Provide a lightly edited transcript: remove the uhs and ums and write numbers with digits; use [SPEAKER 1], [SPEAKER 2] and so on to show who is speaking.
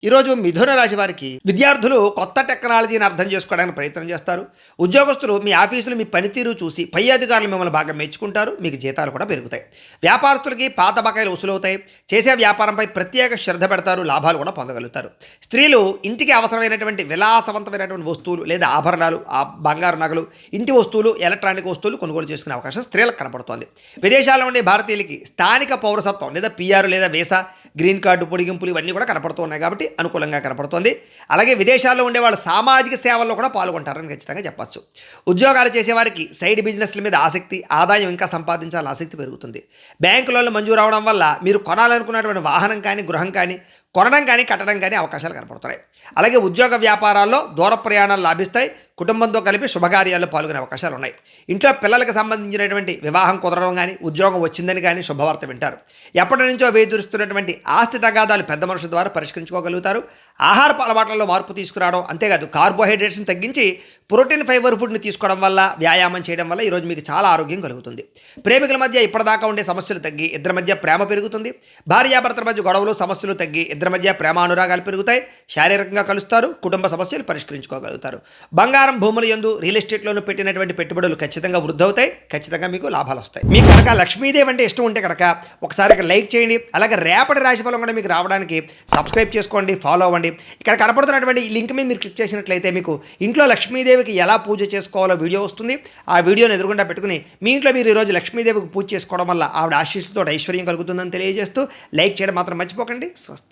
[SPEAKER 1] ఈరోజు మిథున రాశి వారికి విద్యార్థులు కొత్త టెక్నాలజీని అర్థం చేసుకోవడానికి ప్రయత్నం చేస్తారు. ఉద్యోగస్తులు మీ ఆఫీసులు మీ పనితీరు చూసి పై అధికారులు మిమ్మల్ని బాగా మెచ్చుకుంటారు. మీకు జీతాలు కూడా పెరుగుతాయి. వ్యాపారస్తులకి పాత బకాయిలు వసూలవుతాయి. చేసే వ్యాపారంపై ప్రత్యేక శ్రద్ధ పెడతారు. లాభాలు కూడా పొందగలుగుతారు. స్త్రీలు ఇంటికి అవసరమైనటువంటి విలాసవంతమైనటువంటి వస్తువులు లేదా ఆభరణాలు, బంగారు నగలు, ఇంటి వస్తువులు, ఎలక్ట్రానిక్ వస్తువులు కొనుగోలు చేసుకునే అవకాశం స్త్రీలకు కనపడుతోంది. విదేశాల్లో ఉండే భారతీయులకి స్థానిక పౌరసత్వం లేదా పిఆర్ లేదా వీసా, గ్రీన్ కార్డు పొడిగింపులు ఇవన్నీ కూడా కనపడుతున్నాయి కాబట్టి అనుకూలంగా కనపడుతోంది. అలాగే విదేశాల్లో ఉండే వాళ్ళు సామాజిక సేవల్లో కూడా పాల్గొంటారని ఖచ్చితంగా చెప్పచ్చు. ఉద్యోగాలు చేసేవారికి సైడ్ బిజినెస్ల మీద ఆసక్తి, ఆదాయం ఇంకా సంపాదించాలని ఆసక్తి పెరుగుతుంది. బ్యాంకు లోన్లు మంజూరు అవడం వల్ల మీరు కొనాలనుకున్నటువంటి వాహనం కానీ, గృహం కానీ కొనడం కానీ, కట్టడం కానీ అవకాశాలు కనపడుతున్నాయి. అలాగే ఉద్యోగ వ్యాపారాల్లో దూర ప్రయాణాలు లాభిస్తాయి. కుటుంబంతో కలిపి శుభకార్యాల్లో పాల్గొనే అవకాశాలు ఉన్నాయి. ఇంట్లో పిల్లలకు సంబంధించినటువంటి వివాహం కుదరడం కానీ, ఉద్యోగం వచ్చిందని కానీ శుభవార్త వింటారు. ఎప్పటి నుంచో వేధిస్తున్నటువంటి ఆస్తి తగాదాలు పెద్ద మనుషుల ద్వారా పరిష్కరించుకోగలుగుతారు. ఆహారపు అలవాట్లలో మార్పు తీసుకురావడం, అంతేకాదు కార్బోహైడ్రేట్స్ని తగ్గించి ప్రోటీన్ ఫైబర్ ఫుడ్ని తీసుకోవడం వల్ల, వ్యాయామం చేయడం వల్ల ఈరోజు మీకు చాలా ఆరోగ్యం కలుగుతుంది. ప్రేమికుల మధ్య ఇప్పటిదాకా ఉండే సమస్యలు తగ్గి ఇద్దరి మధ్య ప్రేమ పెరుగుతుంది. భార్యాభర్తల మధ్య గొడవలు, సమస్యలు తగ్గి ఇద్దరి మధ్య ప్రేమానురాగాలు పెరుగుతాయి. శారీరకంగా కలుస్తారు. కుటుంబ సమస్యలు పరిష్కరించుకోగలుగుతారు. బంగారం, భూముల యందు, రియల్ ఎస్టేట్లోనూ పెట్టినటువంటి పెట్టుబడులు ఖచ్చితంగా వృద్ధి అవుతాయి. ఖచ్చితంగా మీకు లాభాలు వస్తాయి. మీకు కనుక లక్ష్మీదేవి అంటే ఇష్టం ఉంటే కనుక ఒకసారి లైక్ చేయండి. అలాగే రేపటి రాశిఫలం కూడా మీకు రావడానికి సబ్స్క్రైబ్ చేసుకోండి, ఫాలో అవ్వండి. ఇక్కడ కనపడుతున్నటువంటి ఈ లింక్ మీద మీరు క్లిక్ చేసినట్లయితే మీకు ఇంట్లో లక్ష్మీదేవికి ఎలా పూజ చేసుకోవాలో వీడియో వస్తుంది. ఆ వీడియోని ఎదురుగుండా పెట్టుకుని మీ ఇంట్లో మీరు ఈరోజు లక్ష్మీదేవికి పూజ చేసుకోవడం వల్ల ఆవిడ ఆశీస్సుతో ఐశ్వర్యం కలుగుతుందని తెలియజేస్తూ లైక్ చేయడం మాత్రం మర్చిపోకండి. స్వస్తి.